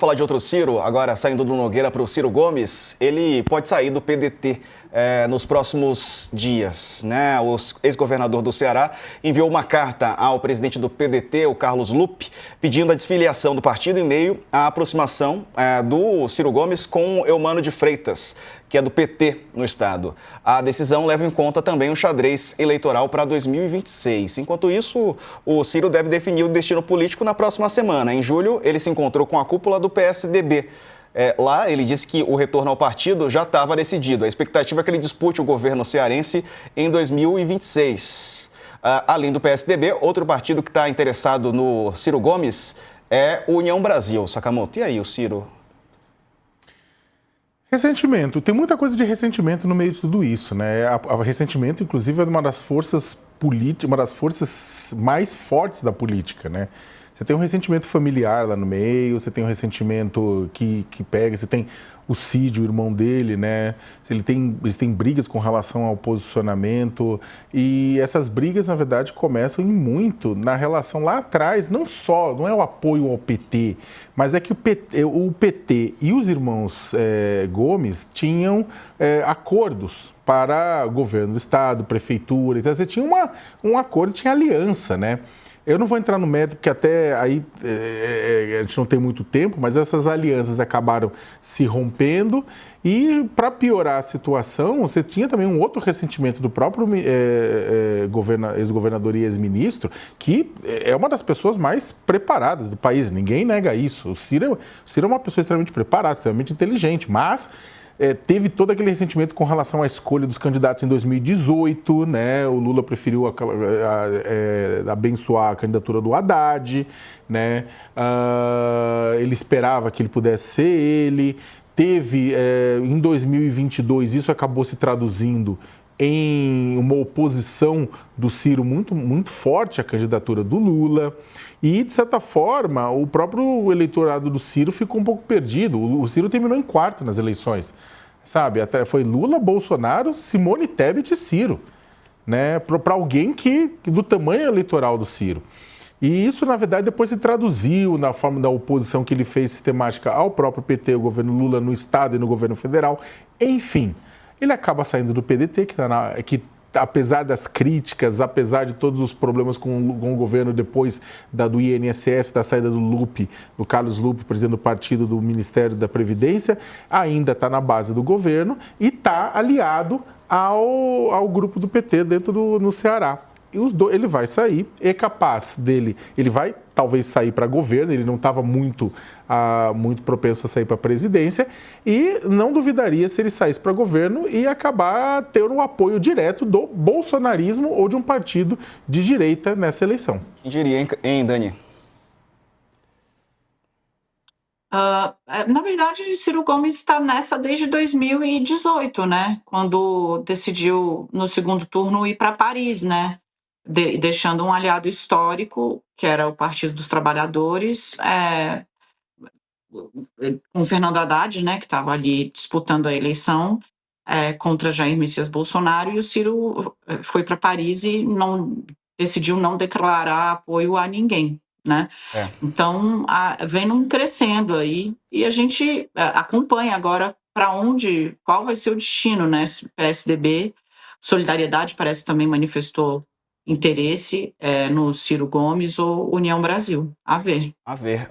Falar de outro Ciro, agora saindo do Nogueira para o Ciro Gomes, ele pode sair do PDT nos próximos dias, né? O ex-governador do Ceará enviou uma carta ao presidente do PDT, o Carlos Lupe, pedindo a desfiliação do partido em meio à aproximação do Ciro Gomes com Eumano de Freitas, que é do PT no estado. A decisão leva em conta também o xadrez eleitoral para 2026. Enquanto isso, o Ciro deve definir o destino político na próxima semana. Em julho, ele se encontrou com a cúpula do PSDB. Lá, ele disse que o retorno ao partido já estava decidido. A expectativa é que ele dispute o governo cearense em 2026. Além do PSDB, outro partido que está interessado no Ciro Gomes é o União Brasil. Sakamoto, e aí, o Ciro? Ressentimento. Tem muita coisa de ressentimento no meio de tudo isso, né? Ressentimento, inclusive, é uma das forças políticas, uma das forças mais fortes da política, né? Você tem um ressentimento familiar lá no meio, você tem um ressentimento que pega, você tem o Cid, o irmão dele, né? Eles têm brigas com relação ao posicionamento e essas brigas, na verdade, começam muito na relação lá atrás, não é o apoio ao PT, mas é que o PT e os irmãos Gomes tinham acordos para governo do estado, prefeitura, então você tinha um acordo, tinha aliança, né? Eu não vou entrar no mérito, porque até aí a gente não tem muito tempo, mas essas alianças acabaram se rompendo e, para piorar a situação, você tinha também um outro ressentimento do próprio ex-governador e ex-ministro, que é uma das pessoas mais preparadas do país, ninguém nega isso. O Ciro é uma pessoa extremamente preparada, extremamente inteligente, mas teve todo aquele ressentimento com relação à escolha dos candidatos em 2018, né? O Lula preferiu abençoar a candidatura do Haddad, né? Ele esperava que ele pudesse ser ele. Teve, em 2022, isso acabou se traduzindo em uma oposição do Ciro muito, muito forte à candidatura do Lula. E, de certa forma, o próprio eleitorado do Ciro ficou um pouco perdido. O Ciro terminou em quarto nas eleições, sabe? Até foi Lula, Bolsonaro, Simone Tebet e Ciro, né? Para alguém do tamanho eleitoral do Ciro. E isso, na verdade, depois se traduziu na forma da oposição que ele fez sistemática ao próprio PT, o governo Lula no estado e no governo federal. Enfim, ele acaba saindo do PDT, que apesar das críticas, apesar de todos os problemas com o governo depois do INSS, da saída do Carlos Lupe, presidente do partido do Ministério da Previdência, ainda está na base do governo e está aliado ao grupo do PT no Ceará. E ele vai sair, é capaz dele, ele vai talvez sair para governo, ele não estava muito propenso a sair para a presidência, e não duvidaria se ele saísse para governo e acabar tendo um apoio direto do bolsonarismo ou de um partido de direita nessa eleição. Quem diria, hein, Dani? Na verdade, Ciro Gomes está nessa desde 2018, né? Quando decidiu, no segundo turno, ir para Paris, né? Deixando um aliado histórico, que era o Partido dos Trabalhadores, com Fernando Haddad, né, que estava ali disputando a eleição contra Jair Messias Bolsonaro, e o Ciro foi para Paris e decidiu não declarar apoio a ninguém, né? Então, vem crescendo aí, e a gente acompanha agora qual vai ser o destino, né? PSDB, Solidariedade parece que também manifestou interesse no Ciro Gomes ou União Brasil. A ver. A ver.